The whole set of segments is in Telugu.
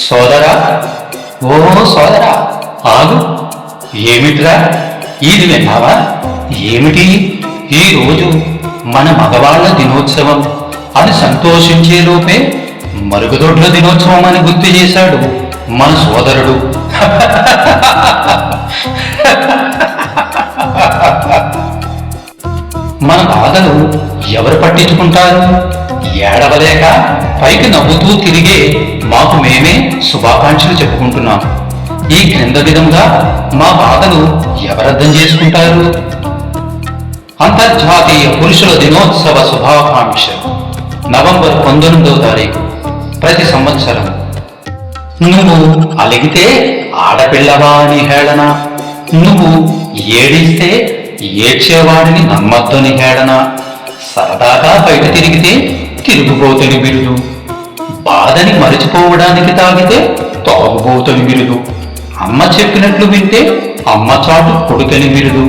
సోదరా, ఓ సోదరా, ఆగు. ఏమిట్రా ఇది విన్నావా? ఏమిటి ఈరోజు మన మగవాళ్ళ దినోత్సవం అని సంతోషించే లోపే మరుగుదొడ్ల దినోత్సవం అని గుర్తు చేశాడు మన సోదరుడు. మన బాధలు ఎవరు పట్టించుకుంటారు? ఏడవలేక పైకి నవ్వుతూ తిరిగే మాకు మేమే శుభాకాంక్షలు చెప్పుకుంటున్నాం. ఈ క్రింద విధంగా మా బాధలు ఎవరర్థం చేసుకుంటారు? అంతర్జాతీయ పురుషుల దినోత్సవ శుభాకాంక్షలు. నవంబర్ 19వ తారీఖు. ప్రతి సంవత్సరం నువ్వు అలిగితే ఆడపిల్లవాని హేళన, నువ్వు ఏడిస్తే ఏడ్చేవాడిని నమ్మద్దని హేళన, సరదాగా బయట తిరిగితే తిరుగుబోతుని బిరుదు, బాధని మరిచిపోవడానికి తాగితే తాగుబోతుని బిరుదు, అమ్మ చెప్పినట్లు వింటే అమ్మ చాటు కొడుకని బిరుదు,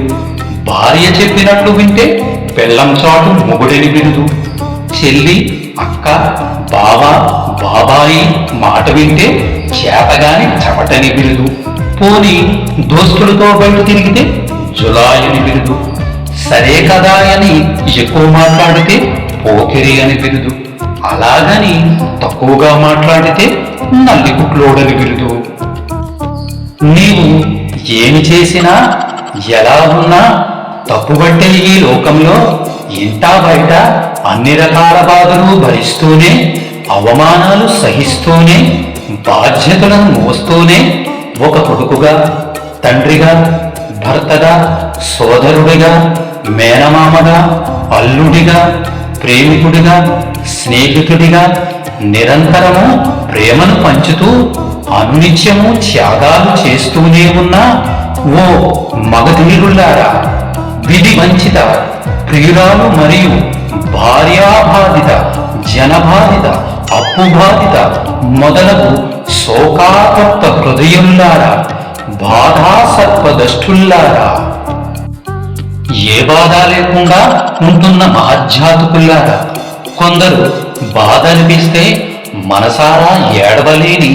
భార్య చెప్పినట్లు వింటే పెళ్ళం చాటు మొగుడని బిరుదు, చెల్లి అక్క బావ బాబాయి మాట వింటే చేతగాని చవటని బిరుదు, పోని దోస్తులతో బయట తిరిగితే జులాయని బిరుదు, సరే కదా అని ఎక్కువ మాట్లాడితే పోకిరి అని బిరుదు, అలాగని తక్కువగా మాట్లాడితే నల్లికుట్లోడని బిరుదు. నీవు ఏమి చేసినా ఎలా ఉన్నా తప్పుబట్టే ఈ లోకంలో ఇంటా బయట అన్ని రకాల బాధలు భరిస్తూనే, అవమానాలు సహిస్తూనే, బాధ్యతలను మోస్తూనే ఒక కొడుకుగా, తండ్రిగా, భర్తగా, సోదరుడిగా, మేనమామగా, అల్లుడిగా, ప్రేమికుడిగా, స్నేహితుడిగా నిరంతరము ప్రేమను పంచుతూ అనునిత్యము త్యాగాలు చేస్తూనే ఉన్న ఓ మగధీరులారా, విధి వంచిత ప్రియురాలు మరియు భార్యాబాధిత, జనబాధిత, అప్పుబాధిత మొదలగు శోకాతప్త హృదయుల్లారా, బాధాసర్పదష్టుల్లారా, ఏ బాధ లేకుండా ఉంటున్న మహజ్జాతకుల్లారా, కొందరు బాధ అనిపిస్తే మనసారా ఏడవలేని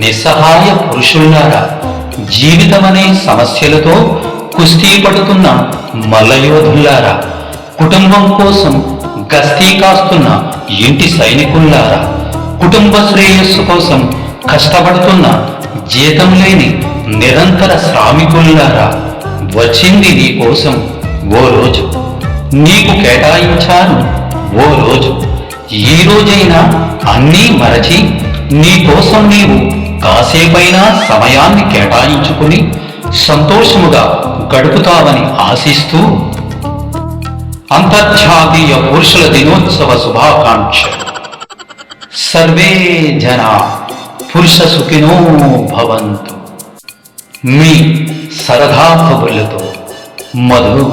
నిస్సహాయ పురుషుల్లారా, జీవితమనే సమస్యలతో కుస్తీ పడుతున్న మల్లయోధుల్లారా, కుటుంబం కోసం గస్తీ కాస్తున్న ఇంటి సైనికుల్లారా, కుటుంబ శ్రేయస్సు కోసం కష్టపడుతున్న జీతం లేని నిరంతర శ్రామికుల్లారా, వచ్చింది నీ కోసం ఓ రోజు, నీకు కేటాయించాను ఓ రోజు. ఈ రోజైనా అన్నీ మరచి నీ కోసం నీవు కాసేపైనా సమయాన్ని కేటాయించుకుని సంతోషముగా గడుపుతావని ఆశిస్తూ అంతర్జాతీయ పురుషుల దినోత్సవ శుభాకాంక్షలు. సర్వే జనా పురుష సుఖినో భవంతు. మీ సరదా కబుర్లతో మధు.